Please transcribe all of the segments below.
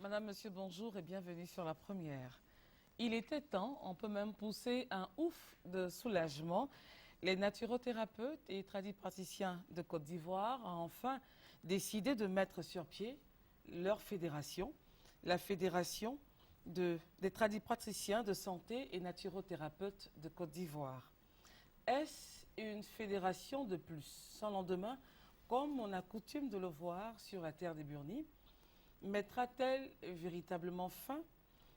Madame, Monsieur, bonjour et bienvenue sur la première. Il était temps, on peut même pousser un ouf de soulagement. Les naturothérapeutes et tradipraticiens de Côte d'Ivoire ont enfin décidé de mettre sur pied leur fédération, la fédération des tradipraticiens de santé et naturothérapeutes de Côte d'Ivoire. Est-ce une fédération de plus, sans lendemain, comme on a coutume de le voir sur la terre des Burnis? Mettra-t-elle véritablement fin,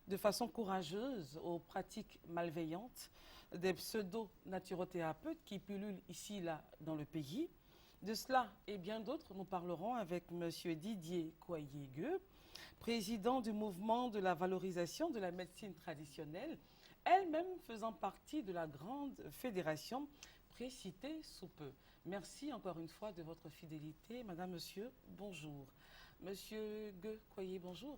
de façon courageuse, aux pratiques malveillantes des pseudo-naturothérapeutes qui pullulent ici, là, dans le pays? De cela et bien d'autres, nous parlerons avec M. Didier Koyégueux, président du mouvement de la valorisation de la médecine traditionnelle, elle-même faisant partie de la grande fédération précitée sous peu. Merci encore une fois de votre fidélité. Madame, Monsieur, bonjour. Monsieur Gueux Koyé, bonjour.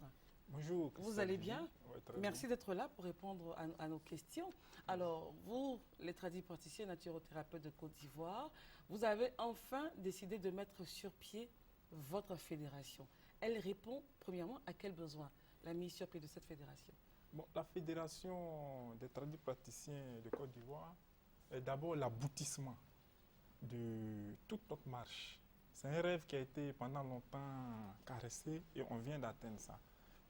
Bonjour. Vous allez bien? Ouais, merci d'être là pour répondre à nos questions. Alors, vous, les tradipraticiens naturothérapeutes de Côte d'Ivoire, vous avez enfin décidé de mettre sur pied votre fédération. Elle répond, premièrement, à quel besoin, la mise sur pied de cette fédération? Bon, la fédération des tradipraticiens de Côte d'Ivoire est d'abord l'aboutissement de toute notre marche. C'est un rêve qui a été pendant longtemps caressé et on vient d'atteindre ça.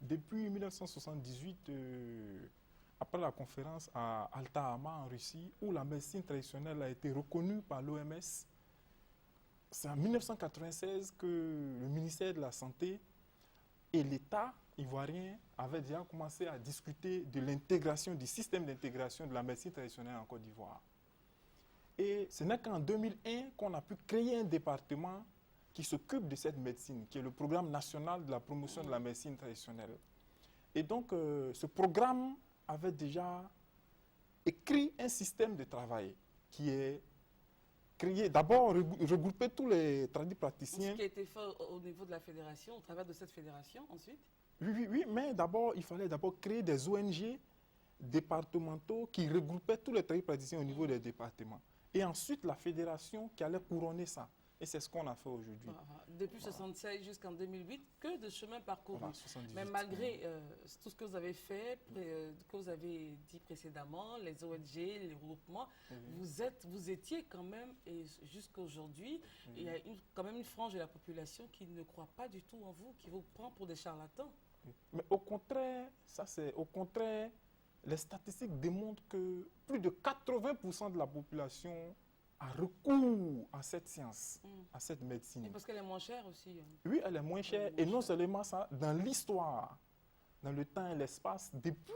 Depuis 1978, après la conférence à Alta-Hama en Russie, où la médecine traditionnelle a été reconnue par l'OMS, c'est en 1996 que le ministère de la Santé et l'État ivoirien avaient déjà commencé à discuter de l'intégration, du système d'intégration de la médecine traditionnelle en Côte d'Ivoire. Et ce n'est qu'en 2001 qu'on a pu créer un département qui s'occupe de cette médecine, qui est le programme national de la promotion de la médecine traditionnelle. Et donc, ce programme avait déjà écrit un système de travail qui est créé, d'abord regrouper tous les tradipraticiens. Ce qui a été fait au niveau de la fédération, au travers de cette fédération, ensuite? Oui, mais d'abord, il fallait d'abord créer des ONG départementaux qui regroupaient tous les tradipraticiens au niveau des départements. Et ensuite, la fédération qui allait couronner ça. Et c'est ce qu'on a fait aujourd'hui. Depuis 1976 jusqu'en 2008, que de chemin parcouru. Voilà, 78, mais malgré tout ce que vous avez fait, que vous avez dit précédemment, les ONG, les regroupements, vous étiez quand même, et jusqu'à aujourd'hui, il y a quand même une frange de la population qui ne croit pas du tout en vous, qui vous prend pour des charlatans. Mais au contraire, les statistiques démontrent que plus de 80% de la population a recours à cette science, à cette médecine. Et parce qu'elle est moins chère aussi. Oui, elle est moins chère. Et non seulement ça, dans l'histoire, dans le temps et l'espace, depuis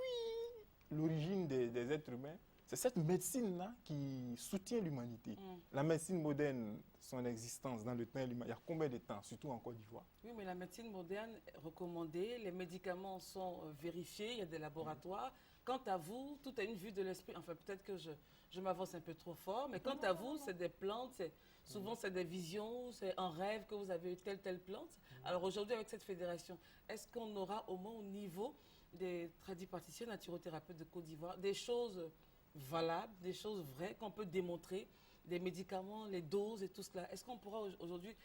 l'origine des êtres humains, c'est cette médecine-là qui soutient l'humanité. La médecine moderne, son existence dans le temps et l'humanité, il y a combien de temps, surtout en Côte d'Ivoire? Oui, mais la médecine moderne est recommandée, les médicaments sont vérifiés, il y a des laboratoires. Quant à vous, tout a une vue de l'esprit. Enfin, peut-être que je m'avance un peu trop fort, mais quant à vous, c'est des plantes, souvent c'est des visions, c'est un rêve que vous avez eu telle plante. Alors aujourd'hui, avec cette fédération, est-ce qu'on aura au moins au niveau des tradipraticiens naturothérapeutes de Côte d'Ivoire des choses valables, des choses vraies qu'on peut démontrer, des médicaments, les doses et tout cela? Est-ce qu'on pourra aujourd'hui,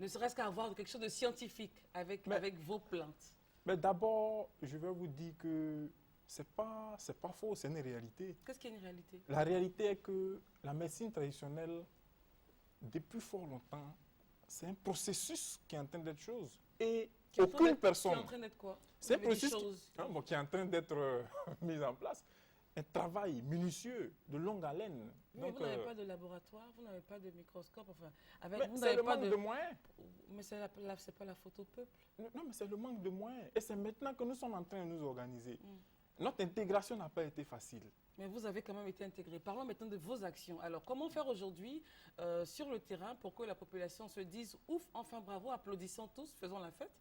ne serait-ce qu'avoir quelque chose de scientifique avec vos plantes? Mais d'abord, je vais vous dire que c'est pas faux, c'est une réalité. Qu'est-ce qui est une réalité? La réalité est que la médecine traditionnelle, depuis fort longtemps, c'est un processus qui est en train d'être chose. Et aucune personne... Qui est en train d'être quoi? C'est un processus qui est en train d'être mis en place. Un travail minutieux, de longue haleine. Donc, vous n'avez pas de laboratoire, vous n'avez pas de microscope, enfin... c'est le manque de moyens. Mais ce n'est pas la faute au peuple. Non, mais c'est le manque de moyens. Et c'est maintenant que nous sommes en train de nous organiser. Notre intégration n'a pas été facile. Mais vous avez quand même été intégré. Parlons maintenant de vos actions. Alors, comment faire aujourd'hui sur le terrain pour que la population se dise « Ouf, enfin bravo, applaudissons tous, faisons la fête ».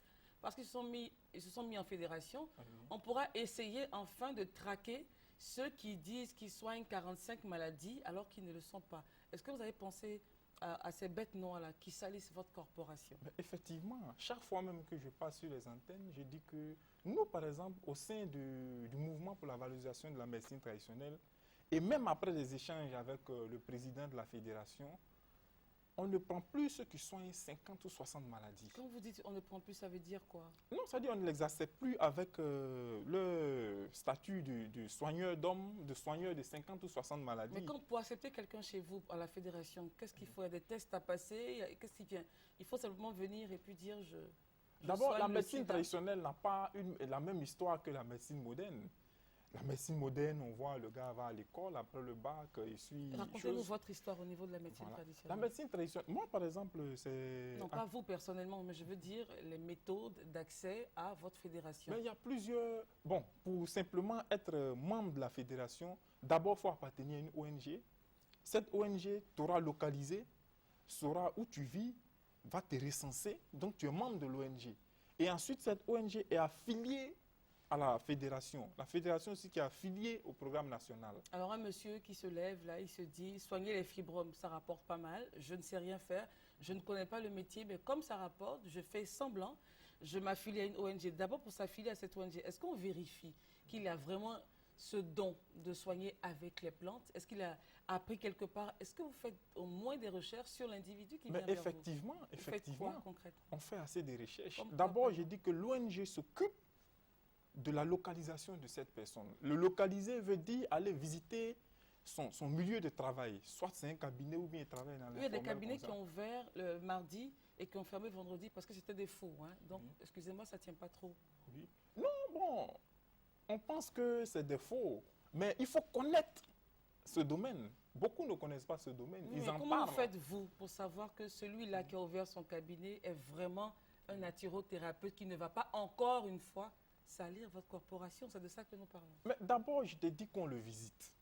Parce qu'ils se sont mis en fédération. On pourra essayer enfin de traquer ceux qui disent qu'ils soignent 45 maladies alors qu'ils ne le sont pas. Est-ce que vous avez pensé à ces bêtes noires-là qui salissent votre corporation? Effectivement, chaque fois même que je passe sur les antennes, je dis que nous, par exemple, au sein du mouvement pour la valorisation de la médecine traditionnelle, et même après des échanges avec le président de la fédération, on ne prend plus ceux qui soignent 50 ou 60 maladies. Quand vous dites on ne prend plus, ça veut dire quoi? Non, ça dit on ne les accepte plus avec le statut de soigneur d'homme, de soigneur de 50 ou 60 maladies. Mais quand pour accepter quelqu'un chez vous, à la fédération, qu'est-ce qu'il faut? Il y a des tests à passer? Qu'est-ce qui vient? Il faut simplement venir et puis dire je D'abord, soigne la le médecine sida. traditionnelle n'a pas la même histoire que la médecine moderne. La médecine moderne, on voit le gars va à l'école, après le bac, il suit Racontez-nous choses. votre histoire au niveau de la médecine Voilà. La traditionnelle. médecine traditionnelle, moi par exemple, c'est... Non, pas vous personnellement, mais je veux dire les méthodes d'accès à votre fédération. Mais il y a plusieurs... Bon, pour simplement être membre de la fédération, d'abord, il faut appartenir à une ONG. Cette ONG t'aura localisé, saura où tu vis, va te recenser, donc tu es membre de l'ONG. Et ensuite, cette ONG est affiliée à la fédération. La fédération aussi qui est affiliée au programme national. Alors un monsieur qui se lève là, il se dit soigner les fibromes, ça rapporte pas mal, je ne sais rien faire, je ne connais pas le métier, mais comme ça rapporte, je fais semblant, je m'affilie à une ONG. D'abord pour s'affilier à cette ONG, est-ce qu'on vérifie qu'il a vraiment ce don de soigner avec les plantes? Est-ce qu'il a appris quelque part? Est-ce que vous faites au moins des recherches sur l'individu qui Mais vient vers vous? effectivement, Vous faites effectivement, quoi concrètement? on fait assez de recherches. Comme quoi, D'abord, par j'ai exemple? dit que l'ONG s'occupe de la localisation de cette personne. Le localiser veut dire aller visiter son milieu de travail. Soit c'est un cabinet ou bien il travaille dans Oui, il y a des l'informel cabinets comme qui ça. ont ouvert le mardi et qui ont fermé vendredi parce que c'était des faux. Hein. Donc, Mhm. excusez-moi, ça ne tient pas trop. Oui. Non, bon, on pense que c'est des faux, mais il faut connaître ce domaine. Beaucoup ne connaissent pas ce domaine. Oui, Ils mais en comment parlent. vous faites-vous pour savoir que celui-là qui a ouvert son cabinet est vraiment un naturothérapeute qui ne va pas encore une fois salir votre corporation? C'est de ça que nous parlons. Mais d'abord, je t'ai dit qu'on le visite.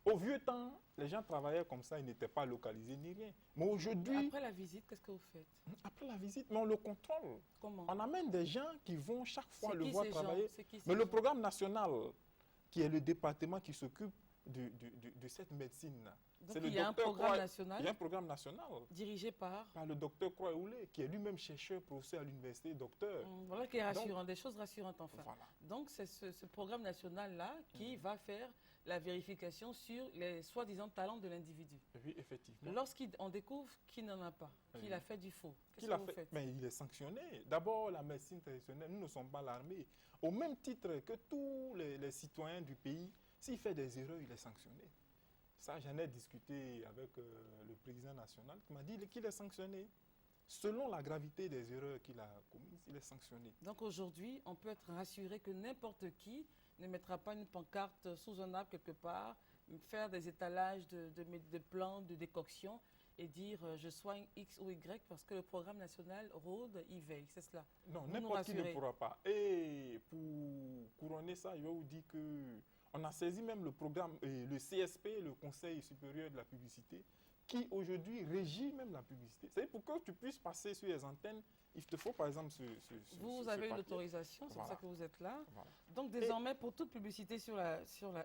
Au vieux temps, les gens travaillaient comme ça, ils n'étaient pas localisés ni rien. Mais Mais aujourd'hui, après la visite, qu'est-ce que vous faites? après la visite, mais on le contrôle. Comment? On amène des gens qui vont chaque fois C'est le qui voir ces gens? travailler. C'est qui ces Mais le gens? programme national, qui est le département qui s'occupe de cette médecine-là, Donc, c'est le il y a un docteur programme Croix- il y a national un programme national dirigé par... par le docteur Croix-Oulé, qui est lui-même chercheur, professeur à l'université, docteur. Voilà qui est rassurant, des choses rassurantes enfin. Voilà. Donc c'est ce programme national-là qui va faire la vérification sur les soi-disant talents de l'individu. Oui, effectivement. Lorsqu'on découvre qu'il n'en a pas, qu'il Oui. a fait du faux, qu'est-ce Qu'il que a vous fait, faites? mais il est sanctionné. D'abord, la médecine traditionnelle, nous ne sommes pas l'armée. Au même titre que tous les citoyens du pays, s'il fait des erreurs, il est sanctionné. Ça, j'en ai discuté avec le président national qui m'a dit qu'il est sanctionné. Selon la gravité des erreurs qu'il a commises, il est sanctionné. Donc aujourd'hui, on peut être rassuré que n'importe qui ne mettra pas une pancarte sous un arbre quelque part, faire des étalages de plans, de décoctions et dire je soigne X ou Y parce que le programme national rôde, y veille, c'est cela. Non, Vous nous n'importe qui ne rassurez. pourra pas. Et pour couronner ça, je vais vous dire que on a saisi même le programme, le CSP, le Conseil supérieur de la publicité, qui aujourd'hui régit même la publicité. C'est pour que tu puisses passer sur les antennes, il te faut par exemple Vous ce avez une papier. autorisation, c'est pour Voilà. ça que vous êtes là. Voilà. Donc désormais, pour toute publicité sur la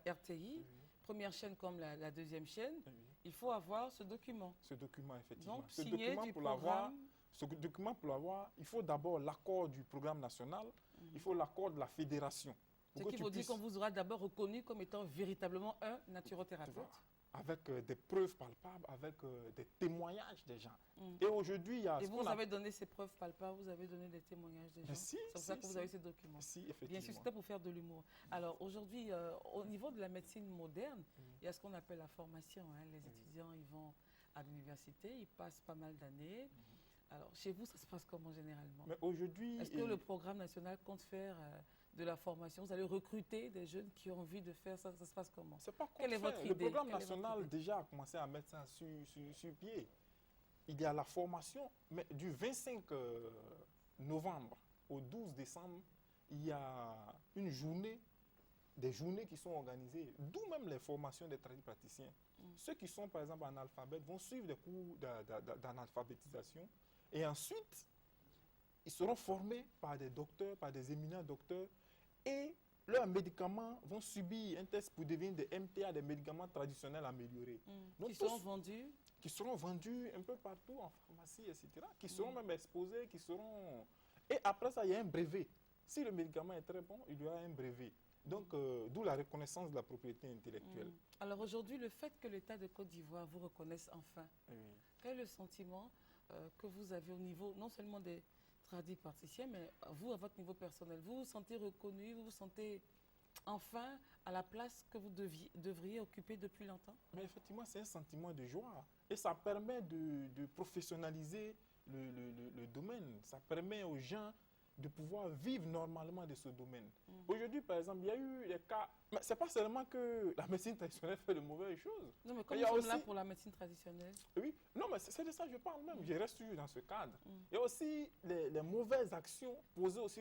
RTI, Oui, première chaîne comme la deuxième chaîne, oui. il faut avoir ce document. Ce document, effectivement. Donc Ce signé document, du pour l'avoir, programme. ce document, pour l'avoir, il faut d'abord l'accord du programme national, il faut l'accord de la fédération. Ce Pour que qui tu vous dit puisses- qu'on vous aura d'abord reconnu comme étant véritablement un naturothérapeute. Voilà. Avec des preuves palpables, avec des témoignages des gens. Mm. Et aujourd'hui, il y a Et ce vous, qu'on vous a- avez donné ces preuves palpables, vous avez donné des témoignages des gens. Mais si, C'est pour ça si, que vous si. avez ces documents. Si, Bien sûr, effectivement. c'était pour faire de l'humour. Alors aujourd'hui, au niveau de la médecine moderne, Mm. il y a ce qu'on appelle la formation. Hein. Les étudiants, ils vont à l'université, ils passent pas mal d'années. Alors chez vous, ça se passe comment généralement? Mais aujourd'hui, Est-ce que le programme national compte faire de la formation? Vous allez recruter des jeunes qui ont envie de faire ça? Ça se passe comment? c'est pas Quelle est contre votre Le idée? programme Quelle est votre national idée? déjà a commencé à mettre ça sur pied. Il y a la formation, mais du 25 novembre au 12 décembre, il y a une journée, des journées qui sont organisées, d'où même les formations des praticiens. Ceux qui sont par exemple analphabètes vont suivre des cours d'analphabétisation et ensuite, ils seront formés par des docteurs, par des éminents docteurs et leurs médicaments vont subir un test pour devenir des MTA, des médicaments traditionnels améliorés. Donc, Qui seront tous- vendus? qui seront vendus un peu partout en pharmacie, etc., qui seront même exposés, qui seront... Et après ça, il y a un brevet. Si le médicament est très bon, il y aura un brevet. Donc, d'où la reconnaissance de la propriété intellectuelle. Alors aujourd'hui, le fait que l'État de Côte d'Ivoire vous reconnaisse enfin, Oui. quel est le sentiment que vous avez au niveau, non seulement des tradis praticiens, mais vous, à votre niveau personnel, vous vous sentez reconnu, vous vous sentez enfin à la place que vous devriez occuper depuis longtemps? Mais effectivement, c'est un sentiment de joie. Et ça permet de professionnaliser le domaine. Ça permet aux gens de pouvoir vivre normalement de ce domaine. Aujourd'hui, par exemple, il y a eu des cas... Mais ce n'est pas seulement que la médecine traditionnelle fait de mauvaises choses. Non, mais comme il y nous a sommes aussi... là pour la médecine traditionnelle. Oui, non, mais c'est de ça que je parle même. Je reste toujours dans ce cadre. Il y a aussi les mauvaises actions posées aussi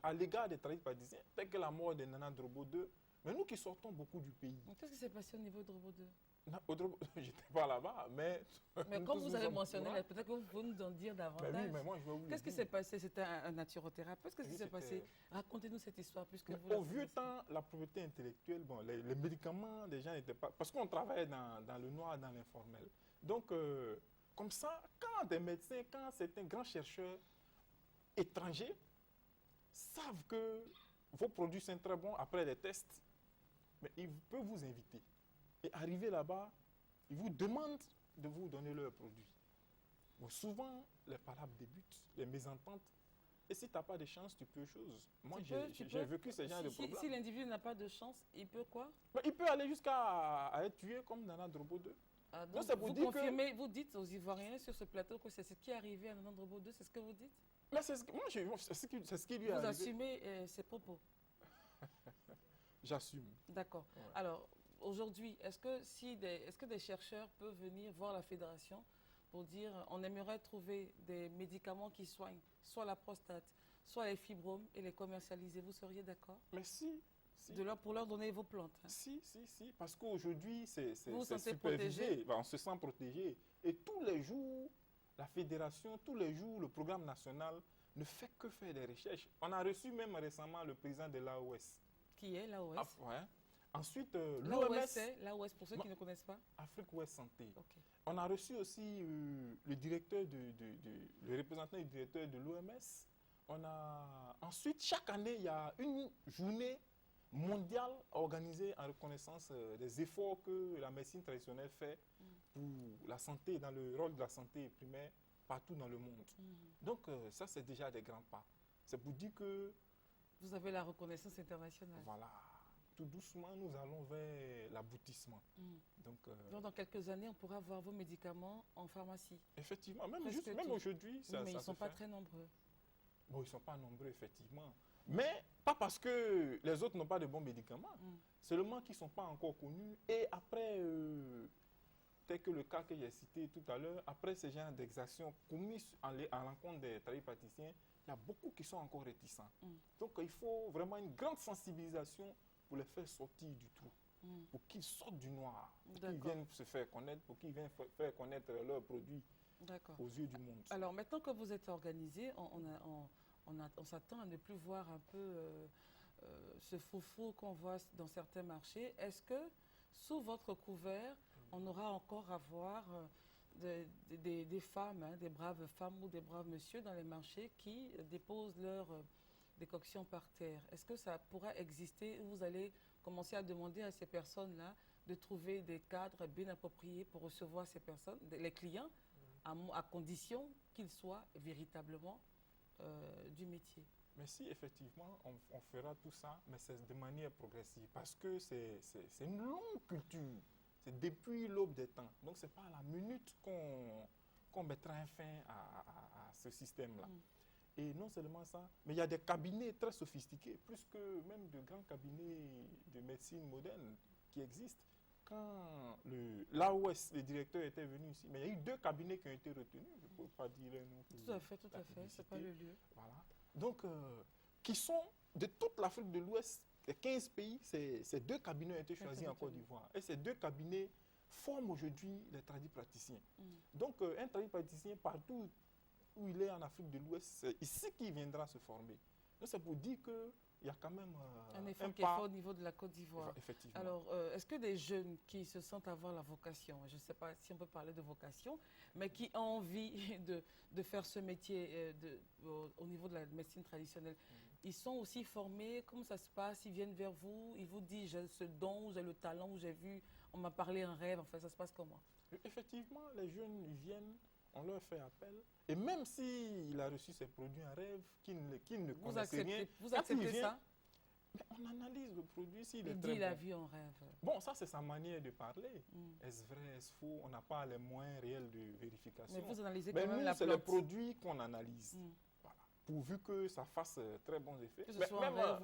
à l'égard des tradipraticiens, telles que la mort de Nana Drobo II. Mais nous qui sortons beaucoup du pays. Qu'est-ce qui s'est passé au niveau de Drobo II? Je n'étais pas là-bas, mais... Mais comme vous avez mentionné, peut-être que vous pouvez nous en dire davantage. Ben oui, mais moi, je vais vous Qu'est-ce qui s'est passé? C'était un naturothérapeute. Qu'est-ce qui s'est passé? Racontez-nous cette histoire. Puisque vous au vieux temps, la propriété intellectuelle, bon, les médicaments, les gens n'étaient pas... Parce qu'on travaillait dans le noir, dans l'informel. Donc, comme ça, quand des médecins, quand certains grands chercheurs étrangers savent que vos produits sont très bons après les tests, mais ils peuvent vous inviter. Et arrivé là-bas, ils vous demandent de vous donner leurs produits. Bon, souvent, les palabres débutent, les mésententes. Et si tu n'as pas de chance, tu peux chose. Moi, j'ai vécu ce genre de problème. Si l'individu n'a pas de chance, il peut quoi? Mais il peut aller jusqu'à être tué comme Nana Drobo II. Donc ça vous confirmez, vous dites aux Ivoiriens sur ce plateau que c'est ce qui est arrivé à Nana Drobo II, c'est ce que vous dites? Mais c'est ce qui lui est arrivé. Vous assumez ces propos? J'assume. D'accord. Ouais. Alors, aujourd'hui, est-ce que des chercheurs peuvent venir voir la fédération pour dire on aimerait trouver des médicaments qui soignent soit la prostate, soit les fibromes et les commercialiser? Vous seriez d'accord? Mais si. Pour leur donner vos plantes. Hein. Si. Parce qu'aujourd'hui, c'est supervisé. Protégé. On se sent protégé. Et tous les jours, la fédération, tous les jours, le programme national ne fait que faire des recherches. On a reçu même récemment le président de l'AOS. Qui est l'AOS? Ouais. Ensuite, l'AOS, pour ceux qui ne connaissent pas? Afrique Ouest Santé. Okay. On a reçu aussi le directeur le représentant du directeur de l'OMS. Ensuite, chaque année, il y a une journée mondiale organisée en reconnaissance des efforts que la médecine traditionnelle fait pour la santé, dans le rôle de la santé primaire partout dans le monde. Donc, ça, c'est déjà des grands pas. C'est pour dire que... Vous avez la reconnaissance internationale. Voilà. Tout doucement, nous allons vers l'aboutissement. Donc, dans quelques années, on pourra voir vos médicaments en pharmacie. Effectivement, même aujourd'hui, ça mais ils ne sont pas fait. Très nombreux. Bon, ils ne sont pas nombreux, effectivement. Mais pas parce que les autres n'ont pas de bons médicaments. Seulement qu'ils ne sont pas encore connus. Et après, tel que le cas que j'ai cité tout à l'heure, après ce genre d'exactions commises à l'encontre des tradipraticiens, il y a beaucoup qui sont encore réticents. Donc, il faut vraiment une grande sensibilisation pour les faire sortir du trou, pour qu'ils sortent du noir, pour qu'ils viennent se faire connaître, pour qu'ils viennent faire connaître leurs produits aux yeux du monde. Alors, maintenant que vous êtes organisé, on s'attend à ne plus voir un peu ce foufou qu'on voit dans certains marchés. Est-ce que, sous votre couvert, on aura encore à voir des femmes, des braves femmes ou des braves messieurs dans les marchés qui déposent leurs décoctions par terre? Est-ce que ça pourra exister ou vous allez commencer à demander à ces personnes-là de trouver des cadres bien appropriés pour recevoir ces personnes, les clients, à condition qu'ils soient véritablement du métier? Mais si, effectivement, on fera tout ça, mais c'est de manière progressive, parce que c'est une longue culture. C'est depuis l'aube des temps. Donc, ce n'est pas à la minute qu'on mettra un fin à ce système-là. Et non seulement ça, mais il y a des cabinets très sophistiqués, plus que même de grands cabinets de médecine moderne qui existent. Quand l'AOS, le directeur était venu ici, mais il y a eu 2 cabinets qui ont été retenus, je ne peux pas dire le nom. Tout à fait, ce n'est pas le lieu. Voilà. Donc, qui sont de toute l'Afrique de l'Ouest, les 15 pays, ces 2 cabinets ont été choisis en Côte d'Ivoire. Et ces 2 cabinets forment aujourd'hui les tradipraticiens. Donc, un tradipraticien, partout où il est en Afrique de l'Ouest, c'est ici qu'il viendra se former. Donc, c'est pour dire qu'il y a quand même un effort qui est fait au niveau de la Côte d'Ivoire. Effectivement. Alors, est-ce que des jeunes qui se sentent avoir la vocation, je ne sais pas si on peut parler de vocation, mais qui ont envie de faire ce métier au niveau de la médecine traditionnelle, ils sont aussi formés? Comment ça se passe? Ils viennent vers vous, ils vous disent j'ai ce don, j'ai le talent, j'ai vu on m'a parlé un rêve, en fait, ça se passe comment? Effectivement, les jeunes ils viennent, on leur fait appel. Et même s'il a reçu ses produits en rêve, qu'il ne connaissait rien, Vous quand il acceptez vient, ça? mais on analyse le produit s'il est Il très dit, il a bon. vu en rêve. Bon, ça c'est sa manière de parler. Mm. Est-ce vrai, est-ce faux? On n'a pas les moyens réels de vérification. Mais vous analysez Mais quand même nous, la c'est les plante. produits qu'on analyse. Mm. Voilà. Pourvu que ça fasse très bons effets. Que ce Mais soit en même, rêve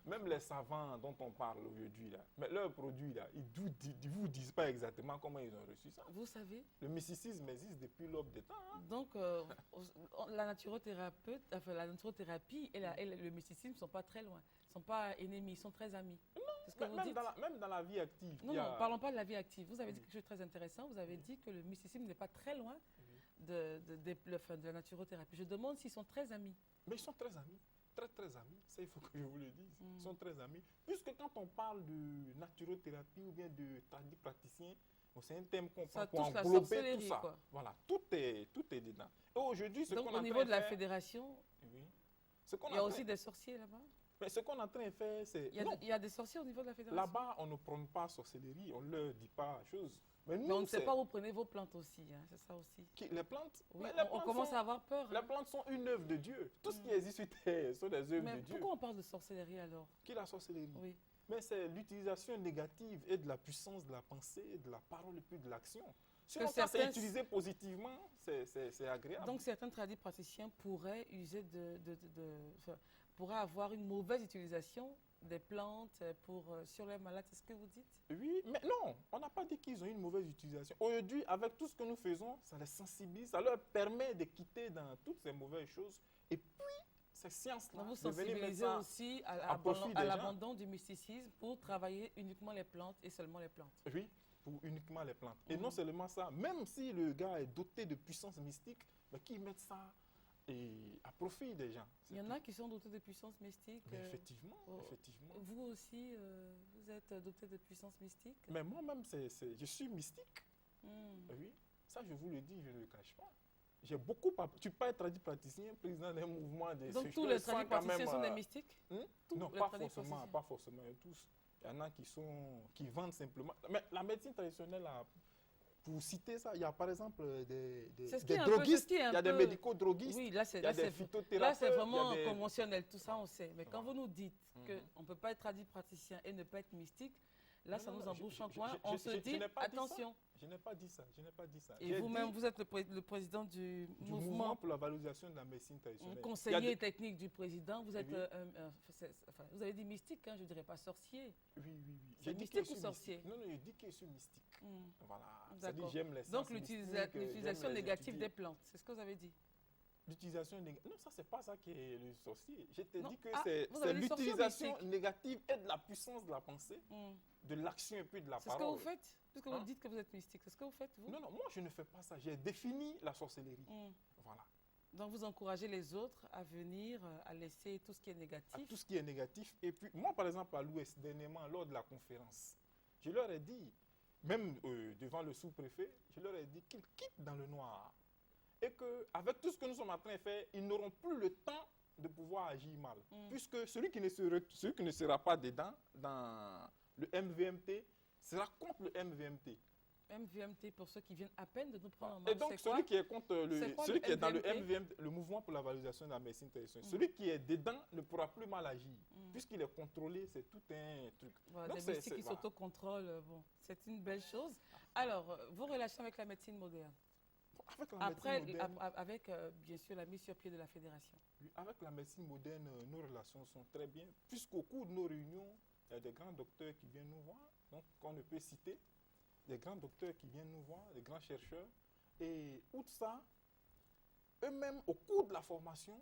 même les savants dont on parle aujourd'hui, là, mais leurs produits, là, ils vous disent pas exactement comment ils ont reçu ça. Vous savez? Le mysticisme existe depuis l'aube des temps. Hein. Donc, la la naturothérapie et le mysticisme ne sont pas très loin. Ils ne sont pas ennemis, ils sont très amis. C'est ce que vous dites? Même dans la vie active. Non, il y a- non, parlons pas de la vie active. Vous avez dit Oui. quelque chose de très intéressant. Vous avez dit que le mysticisme n'est pas très loin Oui. de la naturothérapie. Je demande s'ils sont très amis. Mais ils sont très amis. Très, très amis. Ça, il faut que je vous le dise. Mm. Ils sont très amis. Puisque quand on parle de naturothérapie ou bien de praticien, bon, c'est un thème qu'on Ça prend pour touche la englober tout sorcellerie, ça. quoi. Voilà, tout est dedans. Et aujourd'hui, ce Donc, qu'on est au en niveau train de la faire- fédération, Oui. Ce qu'on il y est a en aussi train- des sorciers là-bas? Mais ce qu'on est en train de faire, c'est... Non, Il y a des sorciers au niveau de la fédération? là-bas, on ne prône pas sorcellerie, on ne leur dit pas chose. Mais nous, Mais on ne sait c'est- pas où vous prenez vos plantes aussi, hein, c'est ça aussi. Les plantes, Oui, mais les on plantes commence sont- à avoir peur. les Hein. plantes sont une œuvre de Dieu. Tout ce Mm. qui existe sur Terre sont des œuvres Mais de Dieu. pourquoi on parle de sorcellerie alors? Qui est la sorcellerie? Oui. Mais c'est l'utilisation négative et de la puissance de la pensée, de la parole et puis de l'action. Sinon, quand c'est certains- utilisé positivement, c'est agréable. Donc certains praticiens pourraient user enfin, pourraient avoir une mauvaise utilisation des plantes sur les malades, c'est ce que vous dites? Oui, mais non, on n'a pas dit qu'ils ont une mauvaise utilisation. Aujourd'hui, avec tout ce que nous faisons, ça les sensibilise, ça leur permet de quitter dans toutes ces mauvaises choses. Et puis, ces sciences-là, Donc vous de venir mettre sensibilisez ça aussi à profit à des l'abandon du mysticisme pour travailler uniquement les plantes et seulement les plantes. Oui, pour uniquement les plantes. Et Mhm. non seulement ça, même si le gars est doté de puissance mystique, mais qu'ils mettent ça à profit des gens. Il y en a qui sont dotés de puissance mystique. Mais effectivement, oh, effectivement. Vous aussi, vous êtes doté de puissance mystique? Mais moi-même, je suis mystique. Hmm. Oui, ça je vous le dis, je ne le cache pas. J'ai beaucoup... Tu peux être praticien, président d'un mouvement des Donc tous les praticiens sont des mystiques? Tous Non, les pas praticiens. forcément, pas forcément tous. Il y en a qui vendent simplement. Mais la médecine traditionnelle, pour citer ça, il y a par exemple des C'est ce qui des est un peu- droguistes, c'est ce qui est un il y a des peu- médicaux droguistes, Oui, là c'est il y a des là, phytothérapeutes. c'est vraiment il y a des- conventionnel, tout ça on sait. Mais quand Voilà. vous nous dites Mhm. qu'on ne peut pas être praticien et ne pas être mystique, là Non, ça non, nous non, embouche je- en je- coin. je- On je- se je dit, n'ai pas dit ça. attention. Je n'ai pas dit ça, je n'ai pas dit ça. Et J'ai vous-même, dit vous êtes le président du du mouvement mouvement, pour la valorisation de la médecine traditionnelle. Il y a conseiller des- technique du président. Vous êtes, Oui. enfin, vous avez dit mystique, hein, je ne dirais pas sorcier. Oui, oui, oui. C'est J'ai dit mystique que je ou suis sorcier? mystique. Non, non, je dis que je suis mystique. Hmm. Voilà. C'est-à-dire D'accord. j'aime les Donc sciences mystiques, l'utilisation j'aime les négative étudier. des plantes, c'est ce que vous avez dit. L'utilisation négative. Non, ça, c'est pas ça qui est le sorcier. Je t'ai Non. dit que Ah, c'est vous avez dit sorcier ou l'utilisation mystique? négative et de la puissance de la pensée, Hmm. de l'action et puis de la C'est ce que parole. vous faites? Puisque vous Hein? dites que vous êtes mystique, c'est ce que vous faites, vous? Non, non, moi, je ne fais pas ça. J'ai défini la sorcellerie. Hmm. Voilà. Donc vous encouragez les autres à venir, à laisser tout ce qui est À négatif. tout ce qui est négatif. Et puis, moi, par exemple, à l'Ouest, dernièrement, lors de la conférence, je leur ai dit, même devant le sous-préfet, je leur ai dit qu'ils quittent dans le noir. Et qu'avec tout ce que nous sommes en train de faire, ils n'auront plus le temps de pouvoir agir mal. Mm. Puisque celui qui ne sera pas dedans, dans le MVMT, sera contre le MVMT. MVMT, pour ceux qui viennent à peine de nous prendre en Et marche, donc, c'est quoi? celui qui est contre C'est quoi celui le qui est dans le MVMT? MVMT, le mouvement pour la valorisation de la médecine traditionnelle, Mm. celui qui est dedans ne pourra plus mal agir. Mm. Puisqu'il est contrôlé, c'est tout un truc. Voilà, Donc, des c'est- mystiques qui voilà. s'autocontrôlent, bon, c'est une belle chose. Alors, vos relations avec la médecine moderne, Avec la après, médecine moderne, avec bien sûr la mise sur pied de la fédération. oui, avec la médecine moderne, nos relations sont très bien. Puisqu'au cours de nos réunions, il y a des grands docteurs qui viennent nous voir, donc qu'on ne peut citer, des grands docteurs qui viennent nous voir, des grands chercheurs. Et outre ça, eux-mêmes, au cours de la formation,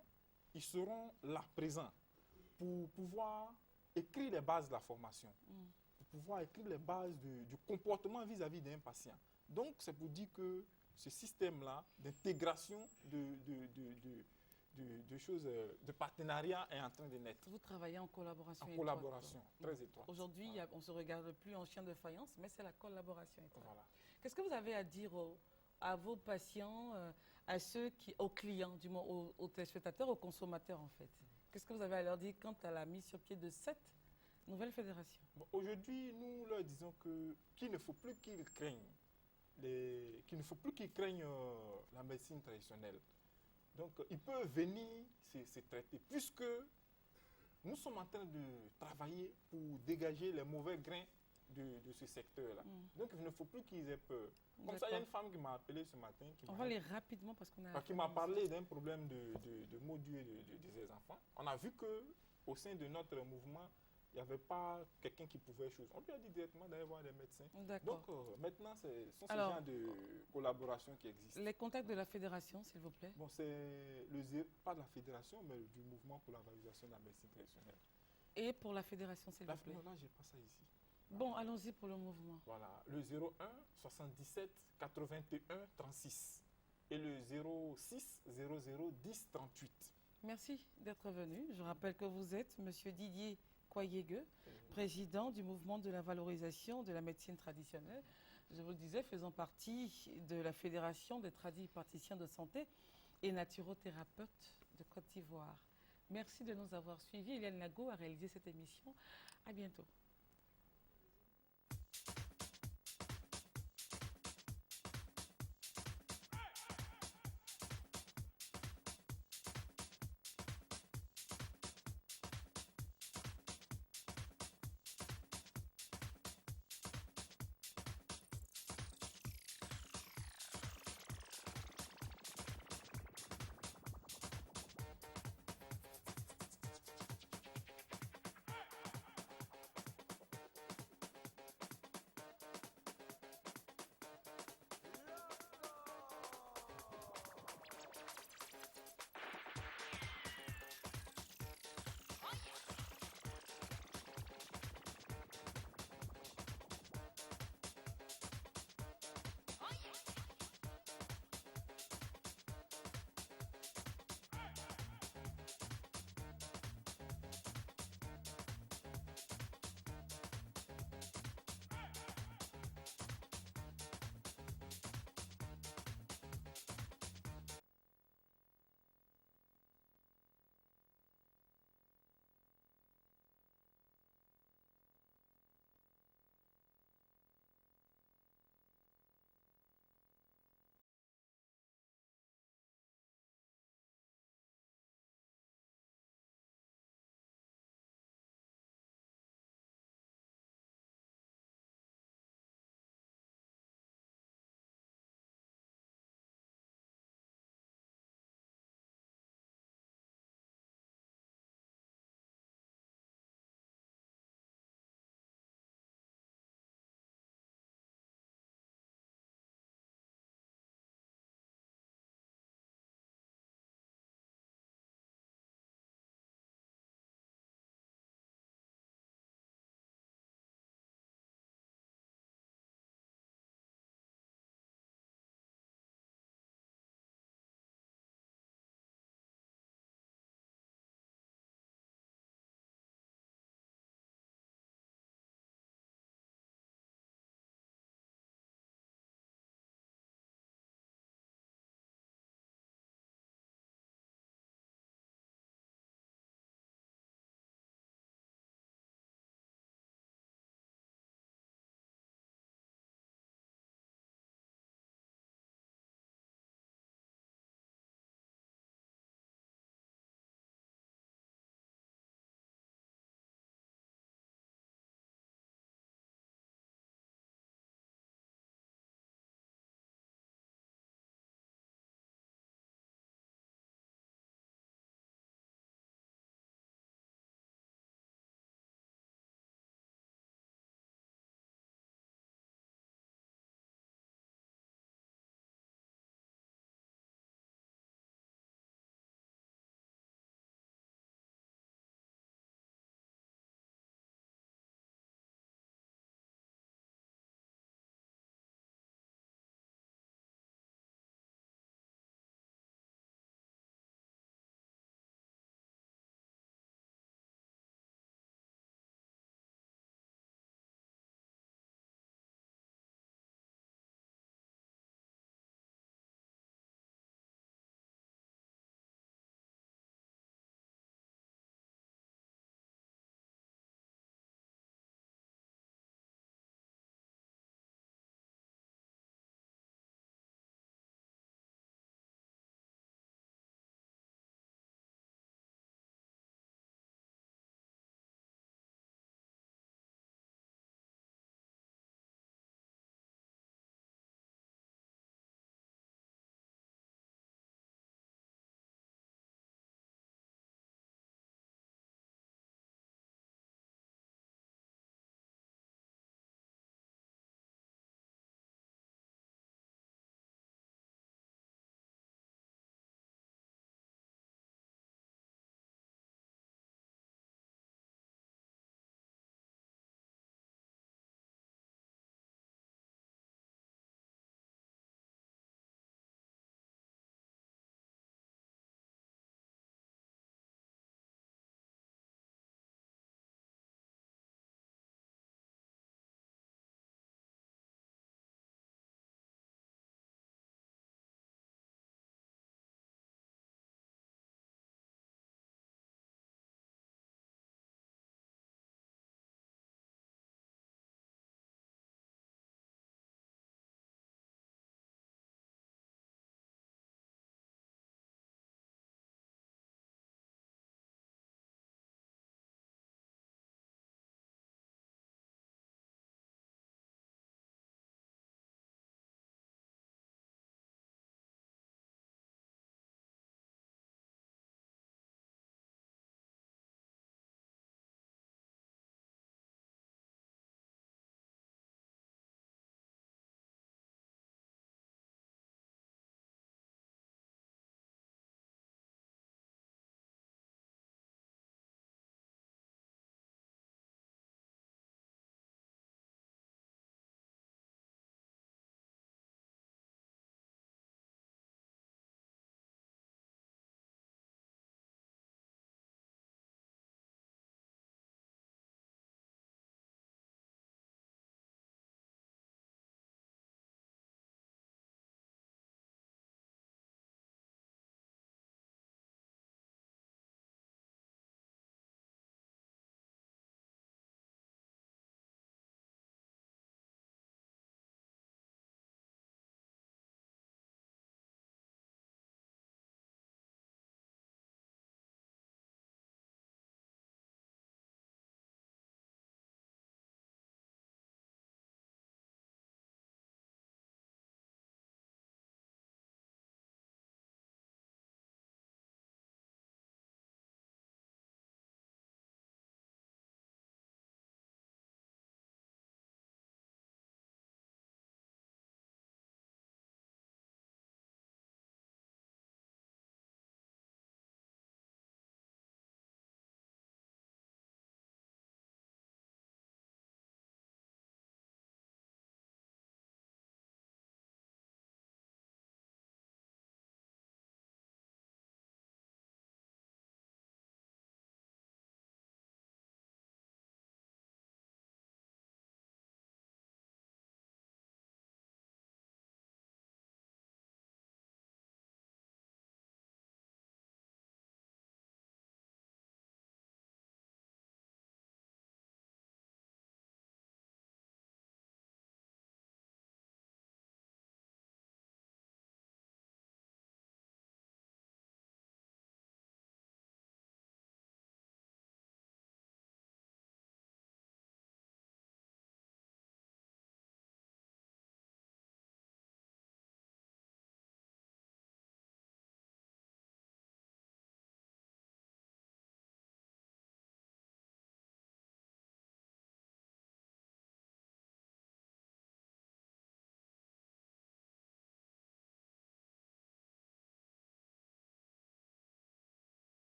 ils seront là, présents, pour pouvoir écrire les bases de la formation, Mm. pour pouvoir écrire les bases du comportement vis-à-vis d'un patient. Donc, c'est pour dire que ce système-là d'intégration de choses, de partenariat est en train de naître. Vous travaillez en collaboration En étroite, collaboration, quoi. très étroite. Aujourd'hui, Voilà. on ne se regarde plus en chien de faïence, mais c'est la collaboration étroite. Voilà. Qu'est-ce que vous avez à dire à vos patients, aux clients, du moins aux téléspectateurs, aux consommateurs en fait? Qu'est-ce que vous avez à leur dire quant à la mise sur pied de cette nouvelle fédération. Bon, aujourd'hui, nous leur disons qu'il ne faut plus qu'ils craignent, la médecine traditionnelle. Donc, ils peuvent venir se traiter, puisque nous sommes en train de travailler pour dégager les mauvais grains de ce secteur-là. Donc, il ne faut plus qu'ils aient peur. Comme ça, il y a une femme qui m'a appelé ce matin. On va aller rapidement parce qu'on a... Qui m'a parlé d'un problème de maux d'yeux de ses enfants. On a vu qu'au sein de notre mouvement, il n'y avait pas quelqu'un qui pouvait chose. On lui a dit directement d'aller voir les médecins. Donc, maintenant, ce sont ce genre de collaboration qui existent. Les contacts de la fédération, s'il vous plaît. Bon, c'est pas de la fédération, mais du mouvement pour la valorisation de la médecine traditionnelle. Et pour la fédération, s'il vous plaît. Non, là, je n'ai pas ça ici. Bon, allons-y pour le mouvement. Voilà, le 01 77 81 36 et le 06 00 10 38. Merci d'être venu. Je rappelle que vous êtes M. Didier Koyégue, président du mouvement de la valorisation de la médecine traditionnelle. Je vous le disais, faisant partie de la Fédération des tradipraticiens de santé et naturothérapeutes de Côte d'Ivoire. Merci de nous avoir suivis. Eliane Lago a réalisé cette émission. À bientôt.